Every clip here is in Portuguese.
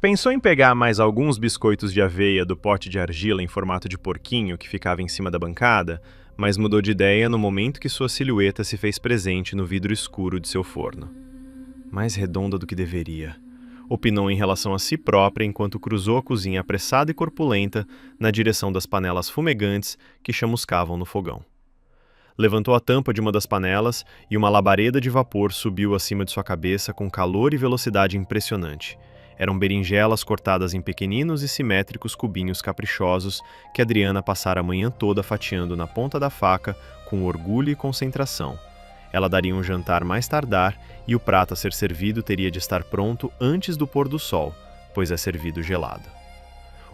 Pensou em pegar mais alguns biscoitos de aveia do pote de argila em formato de porquinho que ficava em cima da bancada, mas mudou de ideia no momento que sua silhueta se fez presente no vidro escuro de seu forno. Mais redonda do que deveria, opinou em relação a si própria enquanto cruzou a cozinha apressada e corpulenta na direção das panelas fumegantes que chamuscavam no fogão. Levantou a tampa de uma das panelas e uma labareda de vapor subiu acima de sua cabeça com calor e velocidade impressionante. Eram berinjelas cortadas em pequeninos e simétricos cubinhos caprichosos que Adriana passara a manhã toda fatiando na ponta da faca com orgulho e concentração. Ela daria um jantar mais tardar e o prato a ser servido teria de estar pronto antes do pôr do sol, pois é servido gelado.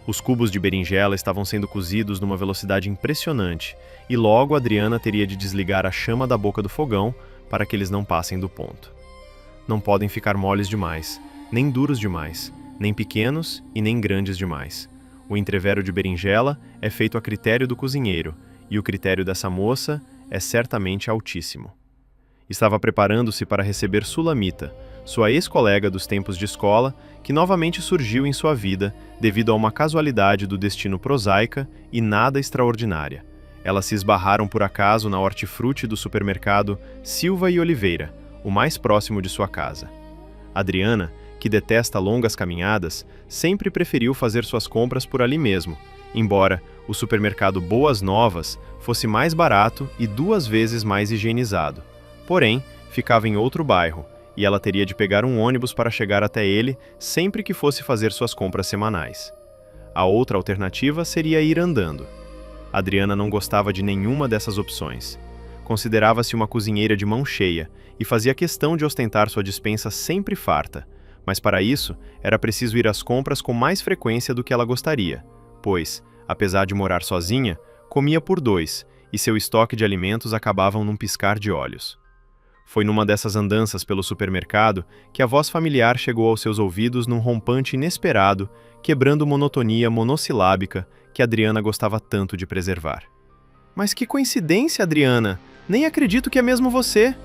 Os cubos de berinjela estavam sendo cozidos numa velocidade impressionante e logo Adriana teria de desligar a chama da boca do fogão para que eles não passem do ponto. Não podem ficar moles demais, nem duros demais, nem pequenos e nem grandes demais. O entrevero de berinjela é feito a critério do cozinheiro e o critério dessa moça é certamente altíssimo. Estava preparando-se para receber Sulamita, sua ex-colega dos tempos de escola, que novamente surgiu em sua vida devido a uma casualidade do destino prosaica e nada extraordinária. Elas se esbarraram por acaso na hortifruti do supermercado Silva e Oliveira, o mais próximo de sua casa. Adriana, que detesta longas caminhadas, sempre preferiu fazer suas compras por ali mesmo, embora o supermercado Boas Novas fosse mais barato e 2 vezes mais higienizado. Porém, ficava em outro bairro, e ela teria de pegar um ônibus para chegar até ele sempre que fosse fazer suas compras semanais. A outra alternativa seria ir andando. Adriana não gostava de nenhuma dessas opções. Considerava-se uma cozinheira de mão cheia e fazia questão de ostentar sua despensa sempre farta, mas para isso era preciso ir às compras com mais frequência do que ela gostaria, pois, apesar de morar sozinha, comia por 2 e seu estoque de alimentos acabavam num piscar de olhos. Foi numa dessas andanças pelo supermercado que a voz familiar chegou aos seus ouvidos num rompante inesperado, quebrando monotonia monossilábica que Adriana gostava tanto de preservar. "Mas que coincidência, Adriana! Nem acredito que é mesmo você!"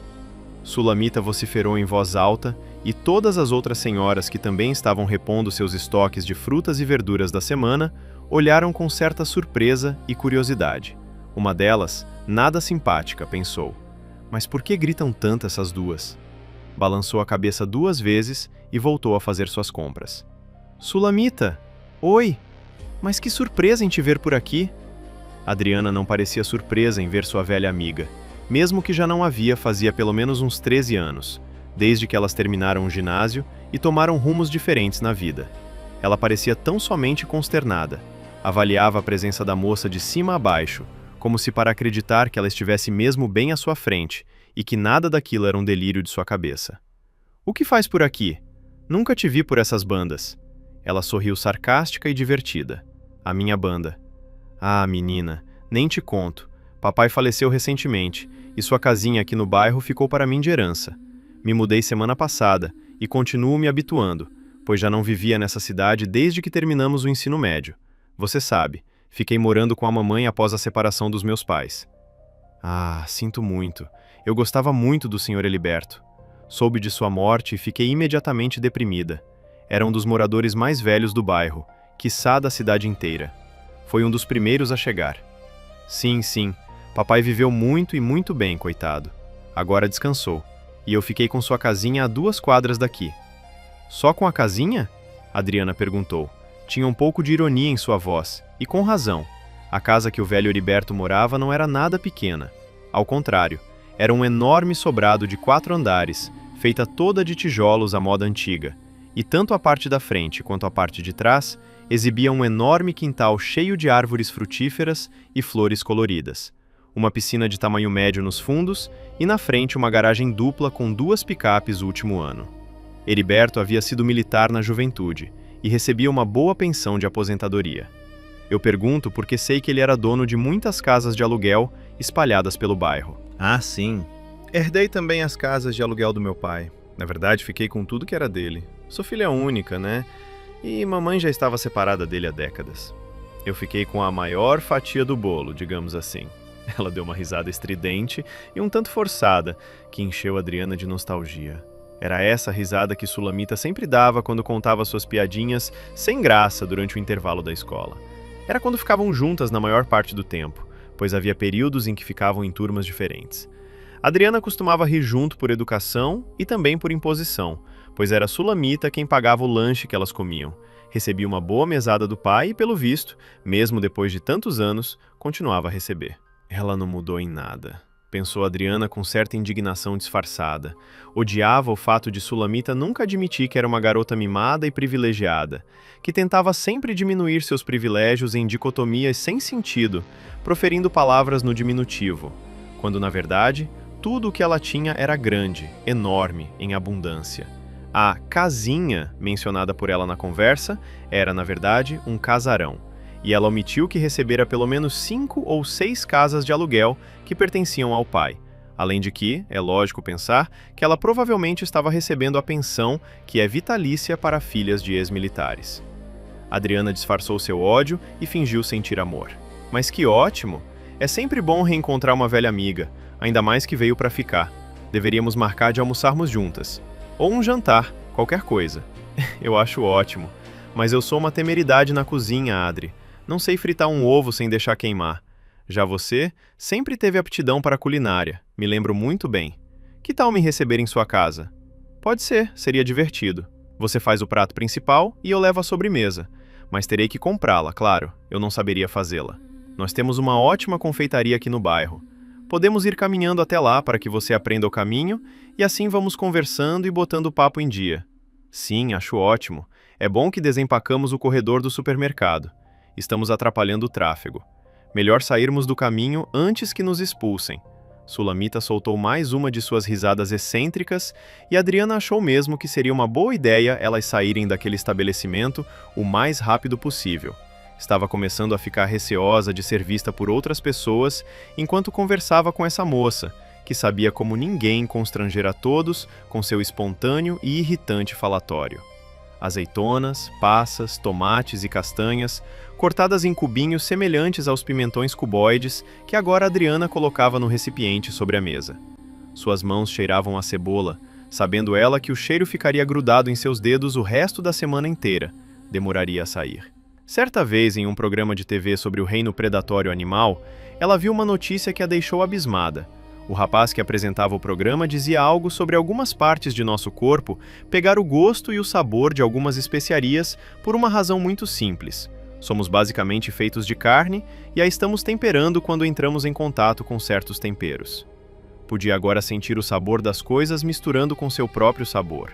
Sulamita vociferou em voz alta e todas as outras senhoras que também estavam repondo seus estoques de frutas e verduras da semana olharam com certa surpresa e curiosidade. Uma delas, nada simpática, pensou. Mas por que gritam tanto essas duas? Balançou a cabeça 2 vezes e voltou a fazer suas compras. "Sulamita! Oi! Mas que surpresa em te ver por aqui!" Adriana não parecia surpresa em ver sua velha amiga, mesmo que já não a via fazia pelo menos uns 13 anos, desde que elas terminaram o ginásio e tomaram rumos diferentes na vida. Ela parecia tão somente consternada. Avaliava a presença da moça de cima a baixo, como se para acreditar que ela estivesse mesmo bem à sua frente e que nada daquilo era um delírio de sua cabeça. "O que faz por aqui? Nunca te vi por essas bandas." Ela sorriu sarcástica e divertida. "A minha banda." "Ah, menina, nem te conto. Papai faleceu recentemente e sua casinha aqui no bairro ficou para mim de herança. Me mudei semana passada e continuo me habituando, pois já não vivia nessa cidade desde que terminamos o ensino médio. Você sabe, fiquei morando com a mamãe após a separação dos meus pais." "Ah, sinto muito. Eu gostava muito do Sr. Heliberto. Soube de sua morte e fiquei imediatamente deprimida. Era um dos moradores mais velhos do bairro, quiçá da cidade inteira. Foi um dos primeiros a chegar." Sim, papai viveu muito e muito bem, coitado. Agora descansou, e eu fiquei com sua casinha a 2 quadras daqui." "Só com a casinha?" Adriana perguntou. Tinha um pouco de ironia em sua voz, e com razão. A casa que o velho Heriberto morava não era nada pequena. Ao contrário, era um enorme sobrado de 4 andares, feita toda de tijolos à moda antiga, e tanto a parte da frente quanto a parte de trás exibia um enorme quintal cheio de árvores frutíferas e flores coloridas. Uma piscina de tamanho médio nos fundos e na frente uma garagem dupla com 2 picapes último ano. Heriberto havia sido militar na juventude e recebia uma boa pensão de aposentadoria. Eu pergunto porque sei que ele era dono de muitas casas de aluguel espalhadas pelo bairro. "Ah, sim. Herdei também as casas de aluguel do meu pai. Na verdade, fiquei com tudo que era dele. Sou filha única, né? E mamãe já estava separada dele há décadas. Eu fiquei com a maior fatia do bolo, digamos assim." Ela deu uma risada estridente e um tanto forçada, que encheu Adriana de nostalgia. Era essa a risada que Sulamita sempre dava quando contava suas piadinhas sem graça durante o intervalo da escola. Era quando ficavam juntas na maior parte do tempo, pois havia períodos em que ficavam em turmas diferentes. Adriana costumava rir junto por educação e também por imposição, pois era Sulamita quem pagava o lanche que elas comiam. Recebia uma boa mesada do pai e, pelo visto, mesmo depois de tantos anos, continuava a receber. Ela não mudou em nada, pensou Adriana com certa indignação disfarçada. Odiava o fato de Sulamita nunca admitir que era uma garota mimada e privilegiada, que tentava sempre diminuir seus privilégios em dicotomias sem sentido, proferindo palavras no diminutivo, quando, na verdade, tudo o que ela tinha era grande, enorme, em abundância. A casinha, mencionada por ela na conversa, era, na verdade, um casarão, e ela omitiu que recebera pelo menos 5 ou 6 casas de aluguel que pertenciam ao pai, além de que, é lógico pensar, que ela provavelmente estava recebendo a pensão que é vitalícia para filhas de ex-militares. Adriana disfarçou seu ódio e fingiu sentir amor. Mas que ótimo! É sempre bom reencontrar uma velha amiga, ainda mais que veio para ficar. Deveríamos marcar de almoçarmos juntas. Ou um jantar, qualquer coisa. Eu acho ótimo. Mas eu sou uma temeridade na cozinha, Adri. Não sei fritar um ovo sem deixar queimar. Já você sempre teve aptidão para a culinária, me lembro muito bem. Que tal me receber em sua casa? Pode ser, seria divertido. Você faz o prato principal e eu levo a sobremesa. Mas terei que comprá-la, claro, eu não saberia fazê-la. Nós temos uma ótima confeitaria aqui no bairro. Podemos ir caminhando até lá para que você aprenda o caminho e assim vamos conversando e botando o papo em dia. Sim, acho ótimo. É bom que desempacamos o corredor do supermercado. Estamos atrapalhando o tráfego. Melhor sairmos do caminho antes que nos expulsem. Sulamita soltou mais uma de suas risadas excêntricas e Adriana achou mesmo que seria uma boa ideia elas saírem daquele estabelecimento o mais rápido possível. Estava começando a ficar receosa de ser vista por outras pessoas enquanto conversava com essa moça, que sabia como ninguém constranger a todos com seu espontâneo e irritante falatório. Azeitonas, passas, tomates e castanhas, cortadas em cubinhos semelhantes aos pimentões cuboides que agora Adriana colocava no recipiente sobre a mesa. Suas mãos cheiravam a cebola, sabendo ela que o cheiro ficaria grudado em seus dedos o resto da semana inteira. Demoraria a sair. Certa vez, em um programa de TV sobre o reino predatório animal, ela viu uma notícia que a deixou abismada. O rapaz que apresentava o programa dizia algo sobre algumas partes de nosso corpo pegar o gosto e o sabor de algumas especiarias por uma razão muito simples. Somos basicamente feitos de carne e a estamos temperando quando entramos em contato com certos temperos. Podia agora sentir o sabor das coisas misturando com seu próprio sabor.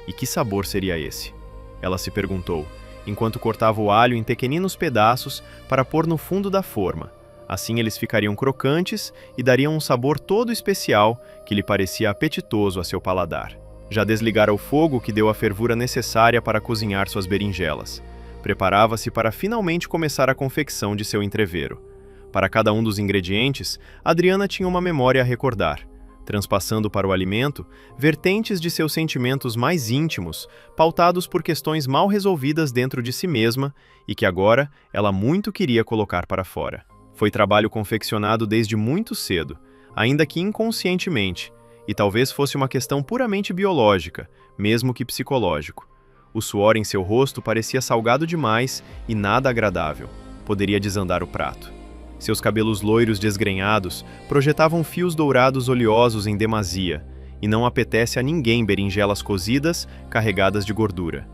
E que sabor seria esse? Ela se perguntou, enquanto cortava o alho em pequeninos pedaços para pôr no fundo da forma. Assim eles ficariam crocantes e dariam um sabor todo especial que lhe parecia apetitoso a seu paladar. Já desligara o fogo que deu a fervura necessária para cozinhar suas berinjelas. Preparava-se para finalmente começar a confecção de seu entrevero. Para cada um dos ingredientes, Adriana tinha uma memória a recordar, transpassando para o alimento vertentes de seus sentimentos mais íntimos, pautados por questões mal resolvidas dentro de si mesma e que agora ela muito queria colocar para fora. Foi trabalho confeccionado desde muito cedo, ainda que inconscientemente, e talvez fosse uma questão puramente biológica, mesmo que psicológico. O suor em seu rosto parecia salgado demais e nada agradável. Poderia desandar o prato. Seus cabelos loiros desgrenhados projetavam fios dourados oleosos em demasia, e não apetece a ninguém berinjelas cozidas carregadas de gordura.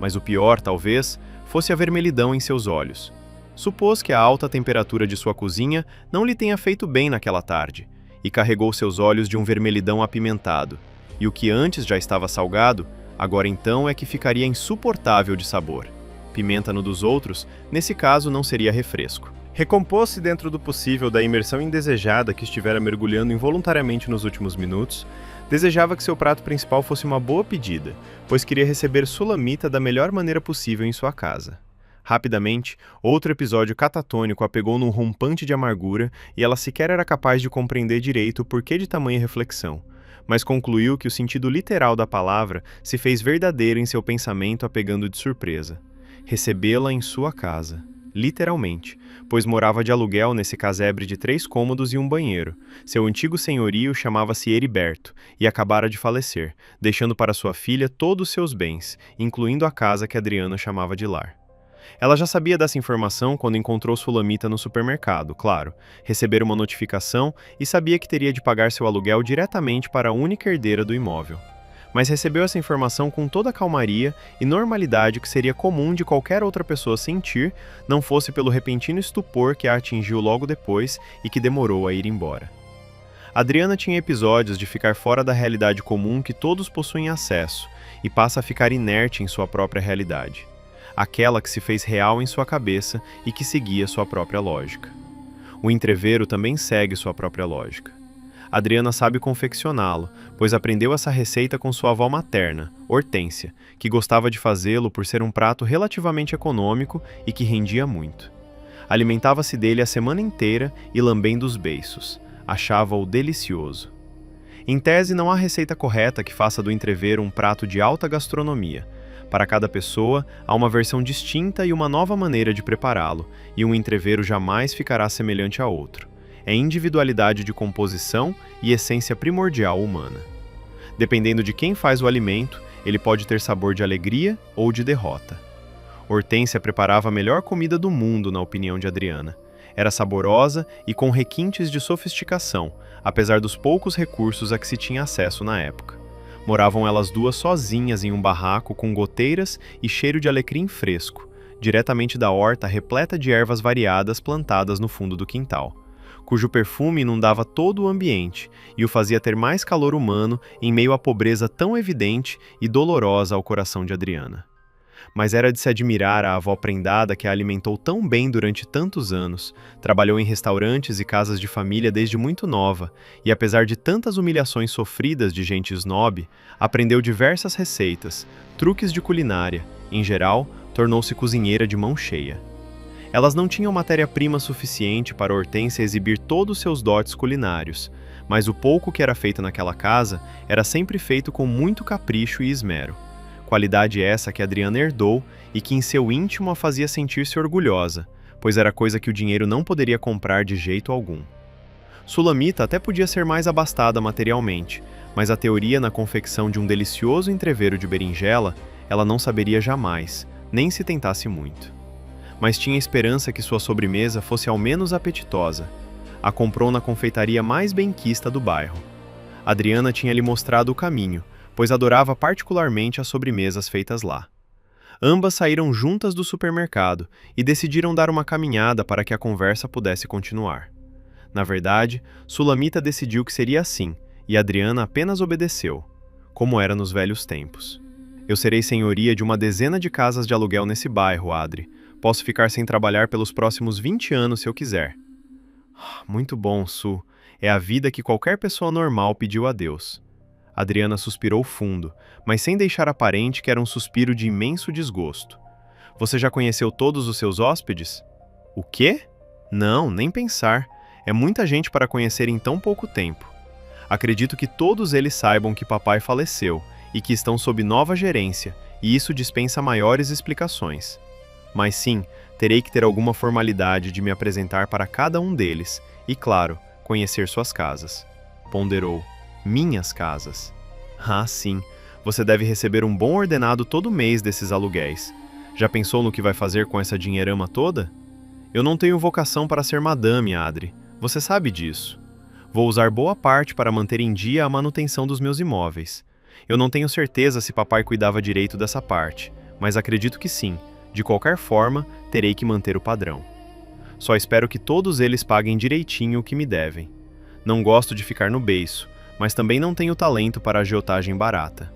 Mas o pior, talvez, fosse a vermelhidão em seus olhos. Supôs que a alta temperatura de sua cozinha não lhe tenha feito bem naquela tarde, e carregou seus olhos de um vermelhidão apimentado, e o que antes já estava salgado, agora então é que ficaria insuportável de sabor. Pimenta no dos outros, nesse caso não seria refresco. Recompôs-se dentro do possível da imersão indesejada que estivera mergulhando involuntariamente nos últimos minutos, desejava que seu prato principal fosse uma boa pedida, pois queria receber Sulamita da melhor maneira possível em sua casa. Rapidamente, outro episódio catatônico a pegou num rompante de amargura e ela sequer era capaz de compreender direito o porquê de tamanha reflexão, mas concluiu que o sentido literal da palavra se fez verdadeiro em seu pensamento a pegando de surpresa. Recebê-la em sua casa. literalmente, pois morava de aluguel nesse casebre de 3 cômodos e um banheiro. Seu antigo senhorio chamava-se Heriberto e acabara de falecer, deixando para sua filha todos os seus bens, incluindo a casa que Adriana chamava de lar. Ela já sabia dessa informação quando encontrou Sulamita no supermercado, claro, receber uma notificação e sabia que teria de pagar seu aluguel diretamente para a única herdeira do imóvel. Mas recebeu essa informação com toda a calmaria e normalidade que seria comum de qualquer outra pessoa sentir, não fosse pelo repentino estupor que a atingiu logo depois e que demorou a ir embora. Adriana tinha episódios de ficar fora da realidade comum que todos possuem acesso e passa a ficar inerte em sua própria realidade. Aquela que se fez real em sua cabeça e que seguia sua própria lógica. O entrevero também segue sua própria lógica. Adriana sabe confeccioná-lo, pois aprendeu essa receita com sua avó materna, Hortência, que gostava de fazê-lo por ser um prato relativamente econômico e que rendia muito. Alimentava-se dele a semana inteira e lambendo os beiços. Achava-o delicioso. Em tese, não há receita correta que faça do entrevero um prato de alta gastronomia. Para cada pessoa, há uma versão distinta e uma nova maneira de prepará-lo, e um entrevero jamais ficará semelhante a outro. É individualidade de composição e essência primordial humana. Dependendo de quem faz o alimento, ele pode ter sabor de alegria ou de derrota. Hortência preparava a melhor comida do mundo, na opinião de Adriana. Era saborosa e com requintes de sofisticação, apesar dos poucos recursos a que se tinha acesso na época. Moravam elas duas sozinhas em um barraco com goteiras e cheiro de alecrim fresco, diretamente da horta repleta de ervas variadas plantadas no fundo do quintal, cujo perfume inundava todo o ambiente e o fazia ter mais calor humano em meio à pobreza tão evidente e dolorosa ao coração de Adriana. Mas era de se admirar a avó prendada que a alimentou tão bem durante tantos anos, trabalhou em restaurantes e casas de família desde muito nova, e apesar de tantas humilhações sofridas de gente snob, aprendeu diversas receitas, truques de culinária, em geral, tornou-se cozinheira de mão cheia. Elas não tinham matéria-prima suficiente para Hortência exibir todos seus dotes culinários, mas o pouco que era feito naquela casa era sempre feito com muito capricho e esmero. Qualidade essa que Adriana herdou e que em seu íntimo a fazia sentir-se orgulhosa, pois era coisa que o dinheiro não poderia comprar de jeito algum. Sulamita até podia ser mais abastada materialmente, mas a teoria na confecção de um delicioso entrevero de berinjela, ela não saberia jamais, nem se tentasse muito. Mas tinha esperança que sua sobremesa fosse ao menos apetitosa. A comprou na confeitaria mais benquista do bairro. Adriana tinha lhe mostrado o caminho, pois adorava particularmente as sobremesas feitas lá. Ambas saíram juntas do supermercado e decidiram dar uma caminhada para que a conversa pudesse continuar. Na verdade, Sulamita decidiu que seria assim, e Adriana apenas obedeceu, como era nos velhos tempos. Eu serei senhoria de uma dezena de casas de aluguel nesse bairro, Adri. Posso ficar sem trabalhar pelos próximos 20 anos se eu quiser. Muito bom, Su. É a vida que qualquer pessoa normal pediu a Deus. Adriana suspirou fundo, mas sem deixar aparente que era um suspiro de imenso desgosto. Você já conheceu todos os seus hóspedes? O quê? Não, nem pensar. É muita gente para conhecer em tão pouco tempo. Acredito que todos eles saibam que papai faleceu e que estão sob nova gerência, e isso dispensa maiores explicações. Mas sim, terei que ter alguma formalidade de me apresentar para cada um deles e, claro, conhecer suas casas. Ponderou. Minhas casas. Ah, sim. Você deve receber um bom ordenado todo mês desses aluguéis. Já pensou no que vai fazer com essa dinheirama toda? Eu não tenho vocação para ser madame, Adri. Você sabe disso. Vou usar boa parte para manter em dia a manutenção dos meus imóveis. Eu não tenho certeza se papai cuidava direito dessa parte, mas acredito que sim. De qualquer forma, terei que manter o padrão. Só espero que todos eles paguem direitinho o que me devem. Não gosto de ficar no beiço, mas também não tenho talento para agiotagem barata.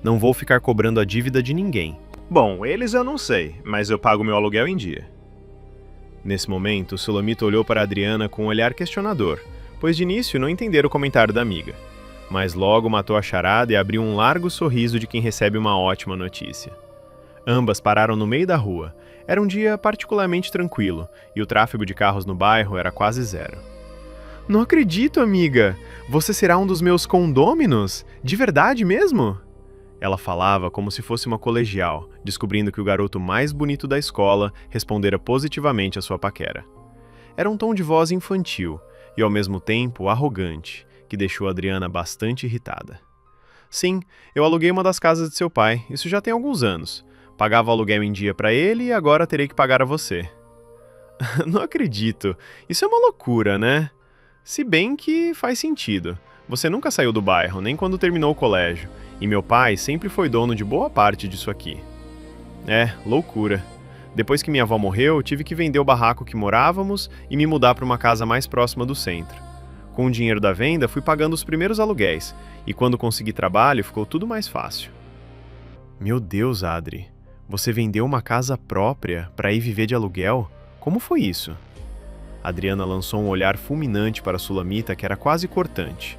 Não vou ficar cobrando a dívida de ninguém. Bom, eles eu não sei, mas eu pago meu aluguel em dia. Nesse momento, Sulamita olhou para Adriana com um olhar questionador, pois de início não entendera o comentário da amiga. Mas logo matou a charada e abriu um largo sorriso de quem recebe uma ótima notícia. Ambas pararam no meio da rua. Era um dia particularmente tranquilo, e o tráfego de carros no bairro era quase zero. Não acredito, amiga! Você será um dos meus condôminos? De verdade mesmo? Ela falava como se fosse uma colegial, descobrindo que o garoto mais bonito da escola respondera positivamente à sua paquera. Era um tom de voz infantil e, ao mesmo tempo, arrogante, que deixou Adriana bastante irritada. Sim, eu aluguei uma das casas de seu pai, isso já tem alguns anos. Pagava o aluguel em dia para ele e agora terei que pagar a você. Não acredito, isso é uma loucura, né? Se bem que faz sentido. Você nunca saiu do bairro, nem quando terminou o colégio, e meu pai sempre foi dono de boa parte disso aqui. É, loucura. Depois que minha avó morreu, tive que vender o barraco que morávamos e me mudar para uma casa mais próxima do centro. Com o dinheiro da venda, fui pagando os primeiros aluguéis, e quando consegui trabalho, ficou tudo mais fácil. Meu Deus, Adri, você vendeu uma casa própria para ir viver de aluguel? Como foi isso? Adriana lançou um olhar fulminante para a Sulamita que era quase cortante.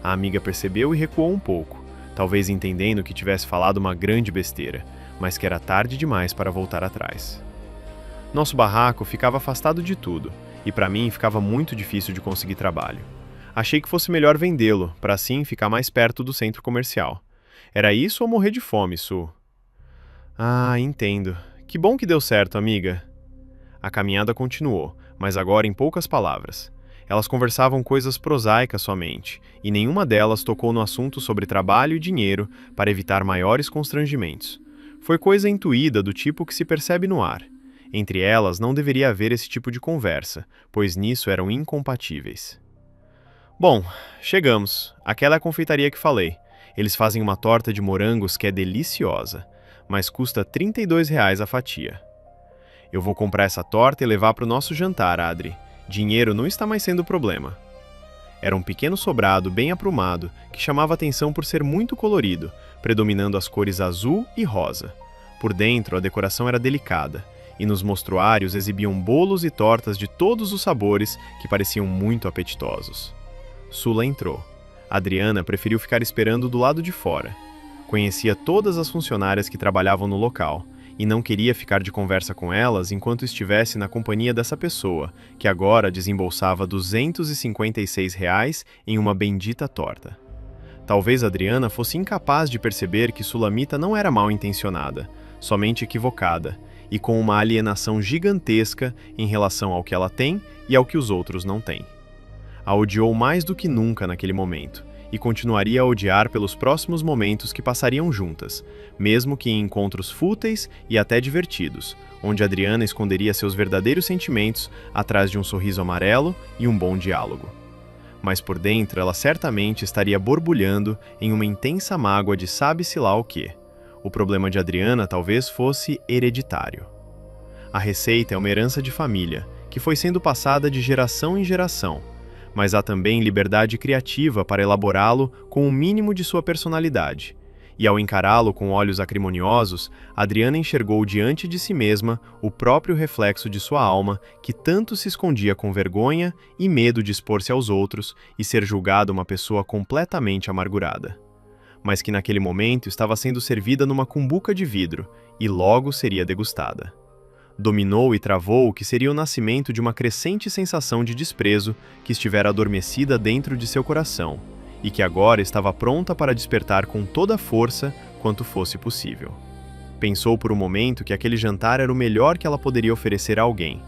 A amiga percebeu e recuou um pouco, talvez entendendo que tivesse falado uma grande besteira, mas que era tarde demais para voltar atrás. Nosso barraco ficava afastado de tudo, e para mim ficava muito difícil de conseguir trabalho. Achei que fosse melhor vendê-lo, para assim ficar mais perto do centro comercial. Era isso ou morrer de fome, Su? Ah, entendo. Que bom que deu certo, amiga. A caminhada continuou, mas agora em poucas palavras. Elas conversavam coisas prosaicas somente, e nenhuma delas tocou no assunto sobre trabalho e dinheiro para evitar maiores constrangimentos. Foi coisa intuída do tipo que se percebe no ar. Entre elas não deveria haver esse tipo de conversa, pois nisso eram incompatíveis. Bom, chegamos. Aquela é a confeitaria que falei. Eles fazem uma torta de morangos que é deliciosa, mas custa R$ 32 a fatia. Eu vou comprar essa torta e levar para o nosso jantar, Adri. Dinheiro não está mais sendo problema. Era um pequeno sobrado bem aprumado que chamava atenção por ser muito colorido, predominando as cores azul e rosa. Por dentro, a decoração era delicada, e nos mostruários exibiam bolos e tortas de todos os sabores que pareciam muito apetitosos. Sula entrou. Adriana preferiu ficar esperando do lado de fora. Conhecia todas as funcionárias que trabalhavam no local, e não queria ficar de conversa com elas enquanto estivesse na companhia dessa pessoa, que agora desembolsava R$ 256 em uma bendita torta. Talvez Adriana fosse incapaz de perceber que Sulamita não era mal intencionada, somente equivocada, e com uma alienação gigantesca em relação ao que ela tem e ao que os outros não têm. A odiou mais do que nunca naquele momento, e continuaria a odiar pelos próximos momentos que passariam juntas, mesmo que em encontros fúteis e até divertidos, onde Adriana esconderia seus verdadeiros sentimentos atrás de um sorriso amarelo e um bom diálogo. Mas por dentro ela certamente estaria borbulhando em uma intensa mágoa de sabe-se lá o quê. O problema de Adriana talvez fosse hereditário. A receita é uma herança de família, que foi sendo passada de geração em geração, mas há também liberdade criativa para elaborá-lo com o mínimo de sua personalidade. E ao encará-lo com olhos acrimoniosos, Adriana enxergou diante de si mesma o próprio reflexo de sua alma, que tanto se escondia com vergonha e medo de expor-se aos outros e ser julgada uma pessoa completamente amargurada. Mas que naquele momento estava sendo servida numa cumbuca de vidro e logo seria degustada. Dominou e travou o que seria o nascimento de uma crescente sensação de desprezo que estivera adormecida dentro de seu coração e que agora estava pronta para despertar com toda a força quanto fosse possível. Pensou por um momento que aquele jantar era o melhor que ela poderia oferecer a alguém,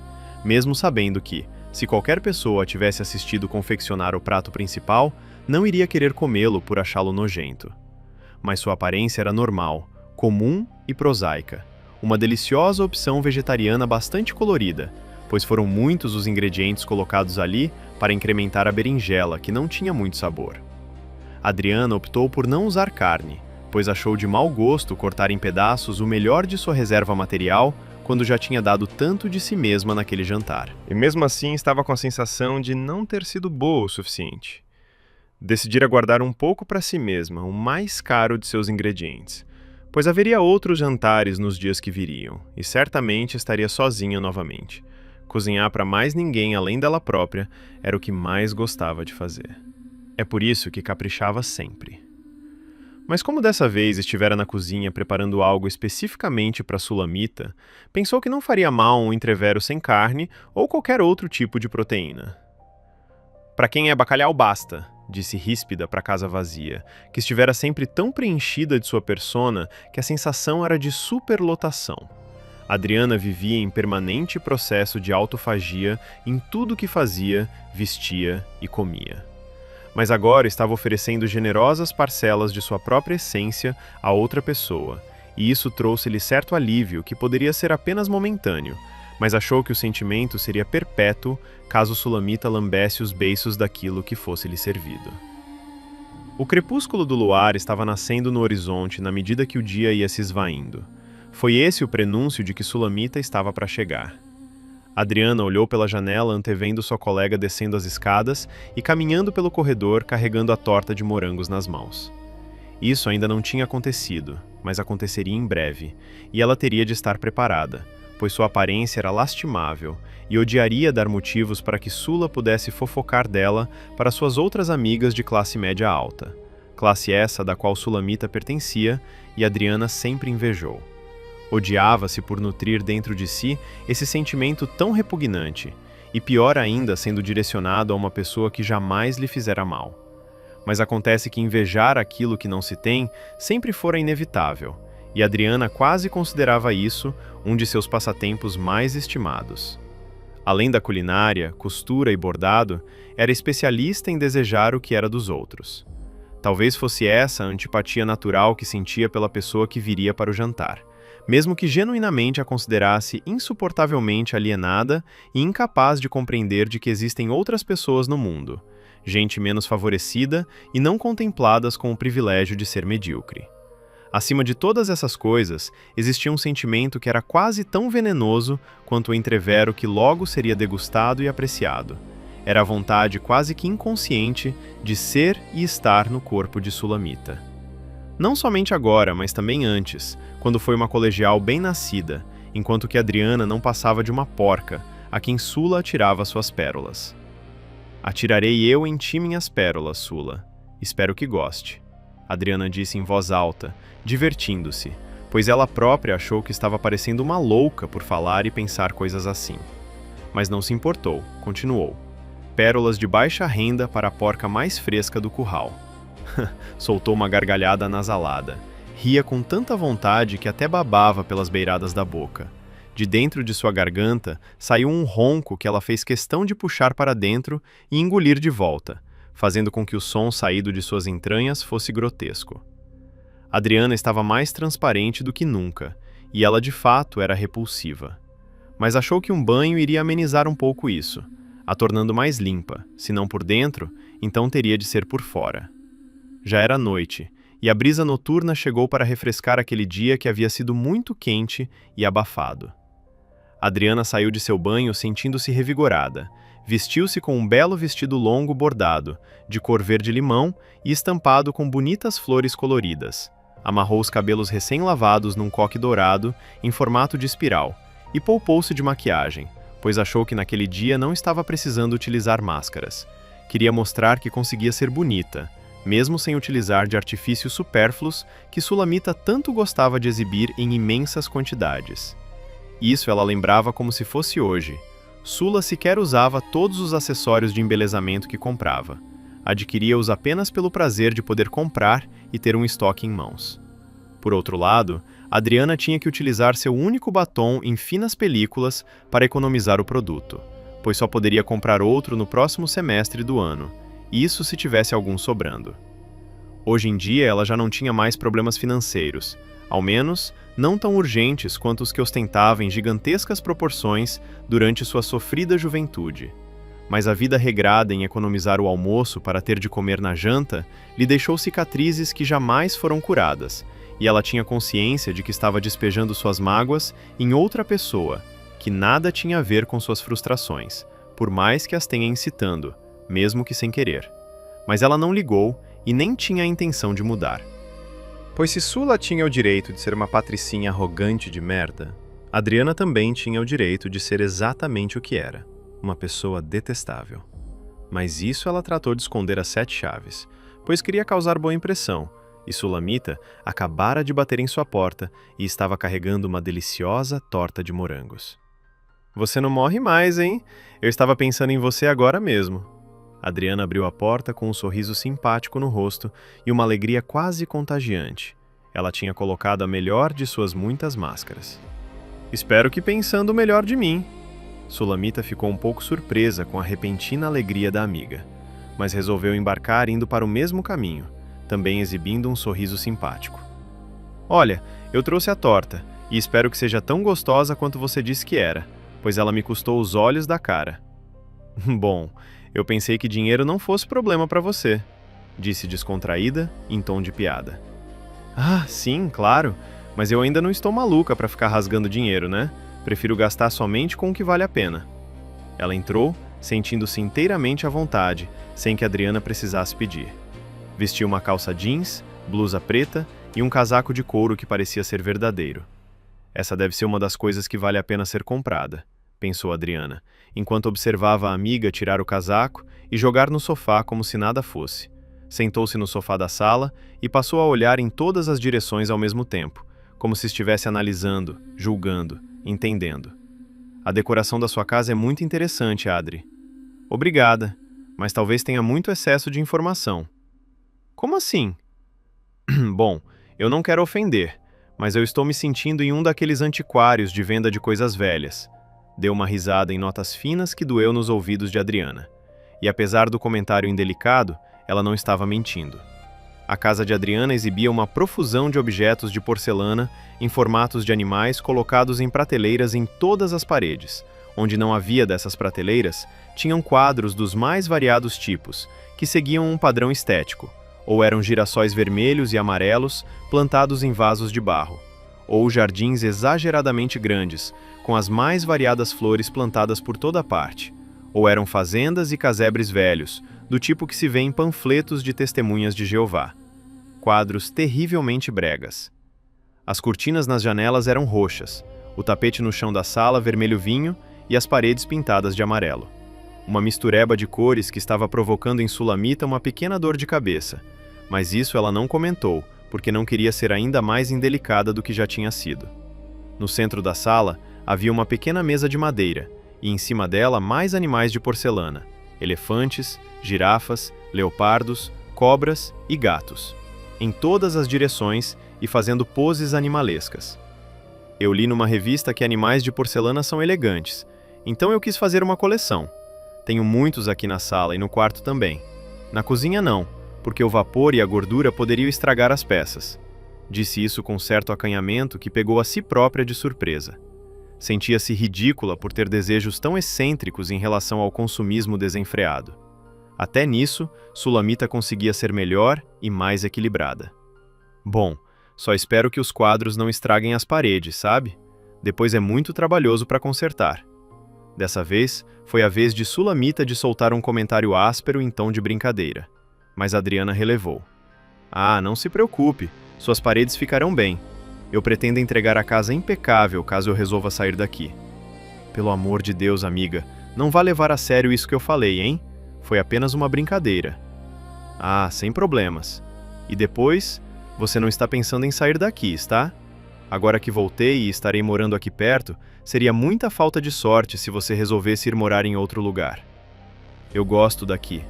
mesmo sabendo que, se qualquer pessoa tivesse assistido confeccionar o prato principal, não iria querer comê-lo por achá-lo nojento. Mas sua aparência era normal, comum e prosaica. Uma deliciosa opção vegetariana bastante colorida, pois foram muitos os ingredientes colocados ali para incrementar a berinjela, que não tinha muito sabor. Adriana optou por não usar carne, pois achou de mau gosto cortar em pedaços o melhor de sua reserva material quando já tinha dado tanto de si mesma naquele jantar. E mesmo assim estava com a sensação de não ter sido boa o suficiente. Decidira guardar um pouco para si mesma, o mais caro de seus ingredientes, pois haveria outros jantares nos dias que viriam, e certamente estaria sozinha novamente. Cozinhar para mais ninguém além dela própria era o que mais gostava de fazer. É por isso que caprichava sempre. Mas como dessa vez estivera na cozinha preparando algo especificamente para Sulamita, pensou que não faria mal um entrevero sem carne ou qualquer outro tipo de proteína. Para quem é bacalhau basta, disse ríspida para a casa vazia, que estivera sempre tão preenchida de sua persona que a sensação era de superlotação. Adriana vivia em permanente processo de autofagia em tudo que fazia, vestia e comia. Mas agora estava oferecendo generosas parcelas de sua própria essência a outra pessoa, e isso trouxe-lhe certo alívio que poderia ser apenas momentâneo, mas achou que o sentimento seria perpétuo caso Sulamita lambesse os beiços daquilo que fosse lhe servido. O crepúsculo do luar estava nascendo no horizonte na medida que o dia ia se esvaindo. Foi esse o prenúncio de que Sulamita estava para chegar. Adriana olhou pela janela antevendo sua colega descendo as escadas e caminhando pelo corredor carregando a torta de morangos nas mãos. Isso ainda não tinha acontecido, mas aconteceria em breve, e ela teria de estar preparada, pois sua aparência era lastimável e odiaria dar motivos para que Sula pudesse fofocar dela para suas outras amigas de classe média alta, classe essa da qual Sulamita pertencia e Adriana sempre invejou. Odiava-se por nutrir dentro de si esse sentimento tão repugnante, e pior ainda sendo direcionado a uma pessoa que jamais lhe fizera mal. Mas acontece que invejar aquilo que não se tem sempre fora inevitável, e Adriana quase considerava isso um de seus passatempos mais estimados. Além da culinária, costura e bordado, era especialista em desejar o que era dos outros. Talvez fosse essa a antipatia natural que sentia pela pessoa que viria para o jantar, mesmo que genuinamente a considerasse insuportavelmente alienada e incapaz de compreender de que existem outras pessoas no mundo, gente menos favorecida e não contempladas com o privilégio de ser medíocre. Acima de todas essas coisas, existia um sentimento que era quase tão venenoso quanto o entrevero que logo seria degustado e apreciado. Era a vontade quase que inconsciente de ser e estar no corpo de Sulamita. Não somente agora, mas também antes, quando foi uma colegial bem-nascida, enquanto que Adriana não passava de uma porca, a quem Sula atirava suas pérolas. "Atirarei eu em ti minhas pérolas, Sula. Espero que goste", Adriana disse em voz alta, divertindo-se, pois ela própria achou que estava parecendo uma louca por falar e pensar coisas assim. Mas não se importou, continuou. "Pérolas de baixa renda para a porca mais fresca do curral." Soltou uma gargalhada anasalada. Ria com tanta vontade que até babava pelas beiradas da boca. De dentro de sua garganta saiu um ronco que ela fez questão de puxar para dentro e engolir de volta, fazendo com que o som saído de suas entranhas fosse grotesco. Adriana estava mais transparente do que nunca, e ela de fato era repulsiva. Mas achou que um banho iria amenizar um pouco isso, a tornando mais limpa, se não por dentro, então teria de ser por fora. Já era noite, e a brisa noturna chegou para refrescar aquele dia que havia sido muito quente e abafado. Adriana saiu de seu banho sentindo-se revigorada, vestiu-se com um belo vestido longo bordado, de cor verde-limão e estampado com bonitas flores coloridas. Amarrou os cabelos recém-lavados num coque dourado, em formato de espiral, e poupou-se de maquiagem, pois achou que naquele dia não estava precisando utilizar máscaras. Queria mostrar que conseguia ser bonita, mesmo sem utilizar de artifícios supérfluos que Sulamita tanto gostava de exibir em imensas quantidades. Isso ela lembrava como se fosse hoje. Sula sequer usava todos os acessórios de embelezamento que comprava. Adquiria-os apenas pelo prazer de poder comprar e ter um estoque em mãos. Por outro lado, Adriana tinha que utilizar seu único batom em finas películas para economizar o produto, pois só poderia comprar outro no próximo semestre do ano, isso se tivesse algum sobrando. Hoje em dia ela já não tinha mais problemas financeiros, ao menos não tão urgentes quanto os que ostentava em gigantescas proporções durante sua sofrida juventude. Mas a vida regrada em economizar o almoço para ter de comer na janta lhe deixou cicatrizes que jamais foram curadas, e ela tinha consciência de que estava despejando suas mágoas em outra pessoa, que nada tinha a ver com suas frustrações, por mais que as tenha incitando, mesmo que sem querer. Mas ela não ligou e nem tinha a intenção de mudar. Pois se Sula tinha o direito de ser uma patricinha arrogante de merda, Adriana também tinha o direito de ser exatamente o que era, uma pessoa detestável. Mas isso ela tratou de esconder às 7 chaves, pois queria causar boa impressão, e Sulamita acabara de bater em sua porta e estava carregando uma deliciosa torta de morangos. "Você não morre mais, hein? Eu estava pensando em você agora mesmo." Adriana abriu a porta com um sorriso simpático no rosto e uma alegria quase contagiante. Ela tinha colocado a melhor de suas muitas máscaras. Espero que pensando o melhor de mim. Sulamita ficou um pouco surpresa com a repentina alegria da amiga, mas resolveu embarcar indo para o mesmo caminho, também exibindo um sorriso simpático. Olha, eu trouxe a torta, e espero que seja tão gostosa quanto você disse que era, pois ela me custou os olhos da cara. Bom, eu pensei que dinheiro não fosse problema para você, disse descontraída, em tom de piada. Ah, sim, claro, mas eu ainda não estou maluca para ficar rasgando dinheiro, né? Prefiro gastar somente com o que vale a pena. Ela entrou, sentindo-se inteiramente à vontade, sem que Adriana precisasse pedir. Vestiu uma calça jeans, blusa preta e um casaco de couro que parecia ser verdadeiro. Essa deve ser uma das coisas que vale a pena ser comprada, pensou Adriana, enquanto observava a amiga tirar o casaco e jogar no sofá como se nada fosse. Sentou-se no sofá da sala e passou a olhar em todas as direções ao mesmo tempo, como se estivesse analisando, julgando, entendendo. A decoração da sua casa é muito interessante, Adri. Obrigada, mas talvez tenha muito excesso de informação. Como assim? Bom, eu não quero ofender, mas eu estou me sentindo em um daqueles antiquários de venda de coisas velhas. Deu uma risada em notas finas que doeu nos ouvidos de Adriana. E apesar do comentário indelicado, ela não estava mentindo. A casa de Adriana exibia uma profusão de objetos de porcelana em formatos de animais colocados em prateleiras em todas as paredes. Onde não havia dessas prateleiras, tinham quadros dos mais variados tipos, que seguiam um padrão estético, ou eram girassóis vermelhos e amarelos plantados em vasos de barro, ou jardins exageradamente grandes, com as mais variadas flores plantadas por toda parte, ou eram fazendas e casebres velhos, do tipo que se vê em panfletos de testemunhas de Jeová. Quadros terrivelmente bregas. As cortinas nas janelas eram roxas, o tapete no chão da sala vermelho vinho e as paredes pintadas de amarelo. Uma mistureba de cores que estava provocando em Sulamita uma pequena dor de cabeça, mas isso ela não comentou, porque não queria ser ainda mais indelicada do que já tinha sido. No centro da sala havia uma pequena mesa de madeira, e em cima dela mais animais de porcelana, elefantes, girafas, leopardos, cobras e gatos, em todas as direções e fazendo poses animalescas. Eu li numa revista que animais de porcelana são elegantes, então eu quis fazer uma coleção. Tenho muitos aqui na sala e no quarto também. Na cozinha não, porque o vapor e a gordura poderiam estragar as peças. Disse isso com certo acanhamento que pegou a si própria de surpresa. Sentia-se ridícula por ter desejos tão excêntricos em relação ao consumismo desenfreado. Até nisso, Sulamita conseguia ser melhor e mais equilibrada. Bom, só espero que os quadros não estraguem as paredes, sabe? Depois é muito trabalhoso para consertar. Dessa vez, foi a vez de Sulamita de soltar um comentário áspero em tom de brincadeira. Mas Adriana relevou. Ah, não se preocupe, suas paredes ficarão bem. Eu pretendo entregar a casa impecável caso eu resolva sair daqui. Pelo amor de Deus, amiga, não vá levar a sério isso que eu falei, hein? Foi apenas uma brincadeira. Ah, sem problemas. E depois, você não está pensando em sair daqui, está? Agora que voltei e estarei morando aqui perto, seria muita falta de sorte se você resolvesse ir morar em outro lugar. Eu gosto daqui.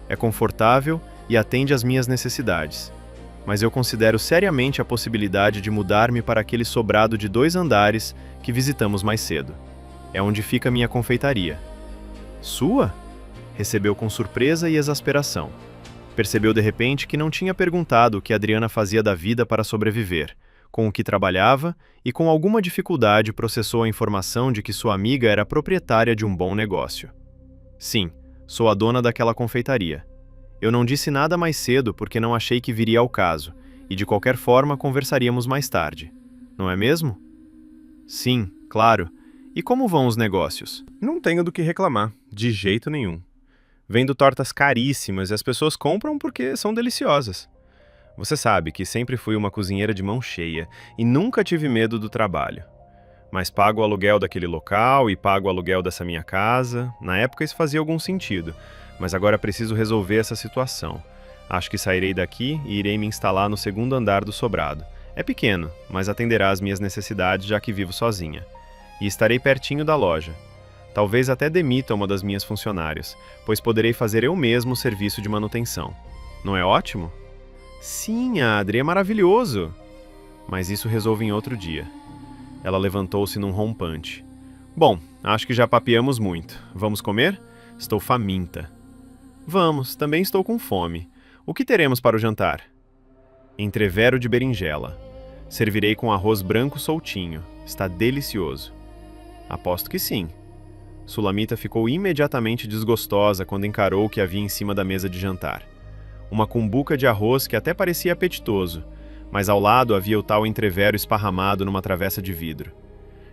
É confortável e atende às minhas necessidades. Mas eu considero seriamente a possibilidade de mudar-me para aquele sobrado de 2 andares que visitamos mais cedo. É onde fica minha confeitaria. Sua? Recebeu com surpresa e exasperação. Percebeu de repente que não tinha perguntado o que Adriana fazia da vida para sobreviver, com o que trabalhava, e com alguma dificuldade processou a informação de que sua amiga era proprietária de um bom negócio. Sim, sou a dona daquela confeitaria. Eu não disse nada mais cedo porque não achei que viria ao caso, e de qualquer forma conversaríamos mais tarde. Não é mesmo? Sim, claro. E como vão os negócios? Não tenho do que reclamar, de jeito nenhum. Vendo tortas caríssimas e as pessoas compram porque são deliciosas. Você sabe que sempre fui uma cozinheira de mão cheia e nunca tive medo do trabalho. Mas pago o aluguel daquele local e pago o aluguel dessa minha casa. Na época isso fazia algum sentido, mas agora preciso resolver essa situação. Acho que sairei daqui e irei me instalar no 2º andar do sobrado. É pequeno, mas atenderá às minhas necessidades já que vivo sozinha. E estarei pertinho da loja. Talvez até demita uma das minhas funcionárias, pois poderei fazer eu mesmo o serviço de manutenção. Não é ótimo? Sim, Adri, é maravilhoso! Mas isso resolvo em outro dia. Ela levantou-se num rompante. Bom, acho que já papeamos muito. Vamos comer? Estou faminta. Vamos, também estou com fome. O que teremos para o jantar? Entrevero de berinjela. Servirei com arroz branco soltinho. Está delicioso. Aposto que sim. Sulamita ficou imediatamente desgostosa quando encarou o que havia em cima da mesa de jantar. Uma cumbuca de arroz que até parecia apetitoso, mas ao lado havia o tal entrevero esparramado numa travessa de vidro.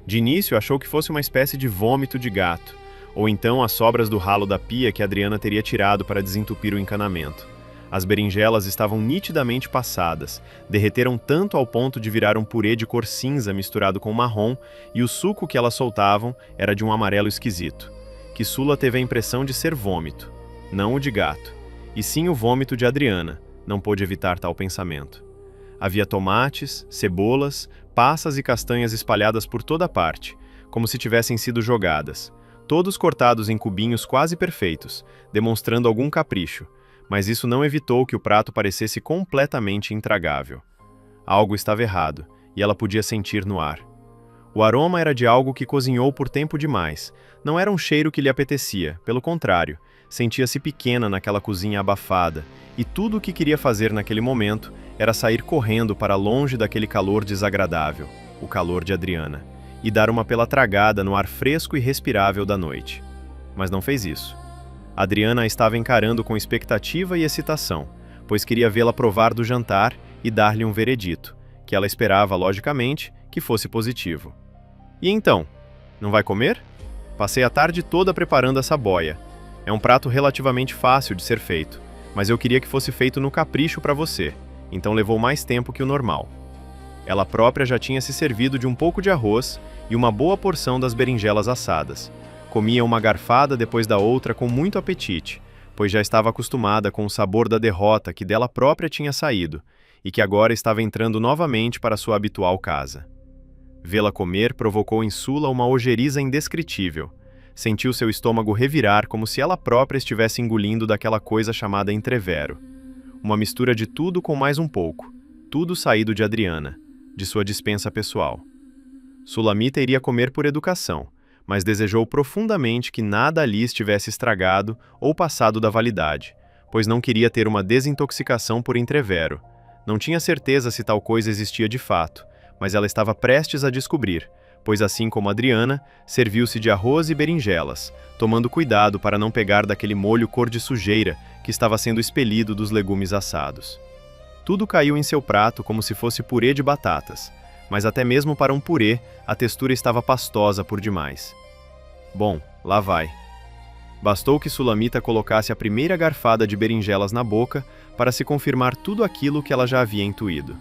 De início achou que fosse uma espécie de vômito de gato, ou então as sobras do ralo da pia que Adriana teria tirado para desentupir o encanamento. As berinjelas estavam nitidamente passadas, derreteram tanto ao ponto de virar um purê de cor cinza misturado com marrom, e o suco que elas soltavam era de um amarelo esquisito, que Sula teve a impressão de ser vômito, não o de gato, e sim o vômito de Adriana. Não pôde evitar tal pensamento. Havia tomates, cebolas, passas e castanhas espalhadas por toda parte, como se tivessem sido jogadas, todos cortados em cubinhos quase perfeitos, demonstrando algum capricho, mas isso não evitou que o prato parecesse completamente intragável. Algo estava errado, e ela podia sentir no ar. O aroma era de algo que cozinhou por tempo demais. Não era um cheiro que lhe apetecia, pelo contrário, sentia-se pequena naquela cozinha abafada, e tudo o que queria fazer naquele momento era sair correndo para longe daquele calor desagradável, o calor de Adriana, e dar uma pelatragada no ar fresco e respirável da noite. Mas não fez isso. Adriana a estava encarando com expectativa e excitação, pois queria vê-la provar do jantar e dar-lhe um veredito, que ela esperava, logicamente, que fosse positivo. E então, não vai comer? Passei a tarde toda preparando essa boia. É um prato relativamente fácil de ser feito, mas eu queria que fosse feito no capricho para você, então levou mais tempo que o normal. Ela própria já tinha se servido de um pouco de arroz e uma boa porção das berinjelas assadas. Comia uma garfada depois da outra com muito apetite, pois já estava acostumada com o sabor da derrota que dela própria tinha saído, e que agora estava entrando novamente para sua habitual casa. Vê-la comer provocou em Sula uma ojeriza indescritível. Sentiu seu estômago revirar como se ela própria estivesse engolindo daquela coisa chamada entrevero. Uma mistura de tudo com mais um pouco, tudo saído de Adriana, de sua despensa pessoal. Sulamita iria comer por educação, mas desejou profundamente que nada ali estivesse estragado ou passado da validade, pois não queria ter uma desintoxicação por entrevero. Não tinha certeza se tal coisa existia de fato, mas ela estava prestes a descobrir, pois assim como Adriana, serviu-se de arroz e berinjelas, tomando cuidado para não pegar daquele molho cor de sujeira que estava sendo expelido dos legumes assados. Tudo caiu em seu prato como se fosse purê de batatas, mas até mesmo para um purê, a textura estava pastosa por demais. Bom, lá vai. Bastou que Sulamita colocasse a primeira garfada de berinjelas na boca para se confirmar tudo aquilo que ela já havia intuído.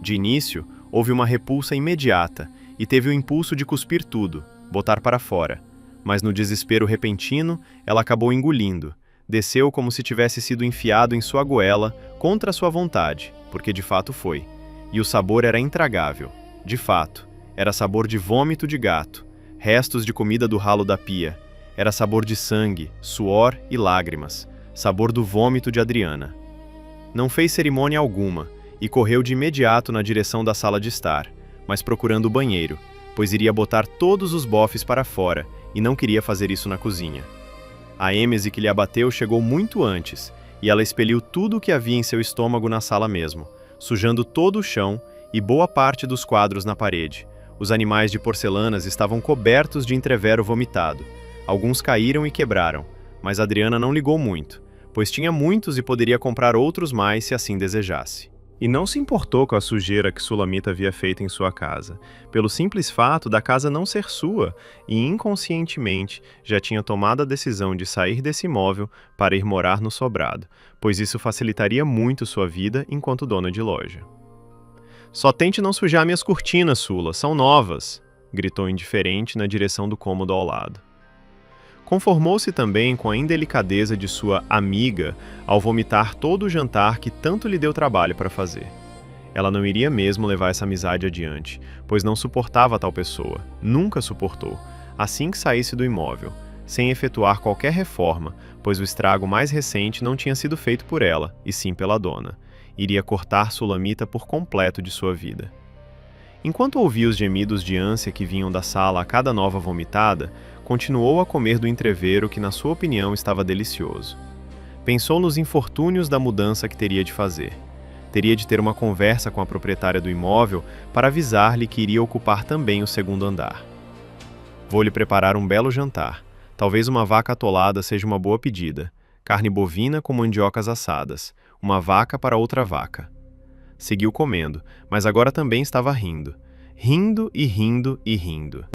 De início, houve uma repulsa imediata e teve o impulso de cuspir tudo, botar para fora. Mas no desespero repentino, ela acabou engolindo. Desceu como se tivesse sido enfiado em sua goela, contra sua vontade, porque de fato foi. E o sabor era intragável. De fato, era sabor de vômito de gato, restos de comida do ralo da pia. Era sabor de sangue, suor e lágrimas, sabor do vômito de Adriana. Não fez cerimônia alguma e correu de imediato na direção da sala de estar, mas procurando o banheiro, pois iria botar todos os bofes para fora e não queria fazer isso na cozinha. A êmese que lhe abateu chegou muito antes, e ela expeliu tudo o que havia em seu estômago na sala mesmo, sujando todo o chão e boa parte dos quadros na parede. Os animais de porcelanas estavam cobertos de entrevero vomitado. Alguns caíram e quebraram, mas Adriana não ligou muito, pois tinha muitos e poderia comprar outros mais se assim desejasse. E não se importou com a sujeira que Sulamita havia feito em sua casa, pelo simples fato da casa não ser sua, e inconscientemente já tinha tomado a decisão de sair desse imóvel para ir morar no sobrado, pois isso facilitaria muito sua vida enquanto dona de loja. "Só tente não sujar minhas cortinas, Sula, são novas", gritou indiferente na direção do cômodo ao lado. Conformou-se também com a indelicadeza de sua amiga ao vomitar todo o jantar que tanto lhe deu trabalho para fazer. Ela não iria mesmo levar essa amizade adiante, pois não suportava tal pessoa, nunca suportou, assim que saísse do imóvel, sem efetuar qualquer reforma, pois o estrago mais recente não tinha sido feito por ela, e sim pela dona. Iria cortar Sulamita por completo de sua vida. Enquanto ouvia os gemidos de ânsia que vinham da sala a cada nova vomitada, continuou a comer do entrevero que, na sua opinião, estava delicioso. Pensou nos infortúnios da mudança que teria de fazer. Teria de ter uma conversa com a proprietária do imóvel para avisar-lhe que iria ocupar também o segundo andar. Vou lhe preparar um belo jantar. Talvez uma vaca atolada seja uma boa pedida. Carne bovina com mandiocas assadas. Uma vaca para outra vaca. Seguiu comendo, mas agora também estava rindo. Rindo e rindo e rindo.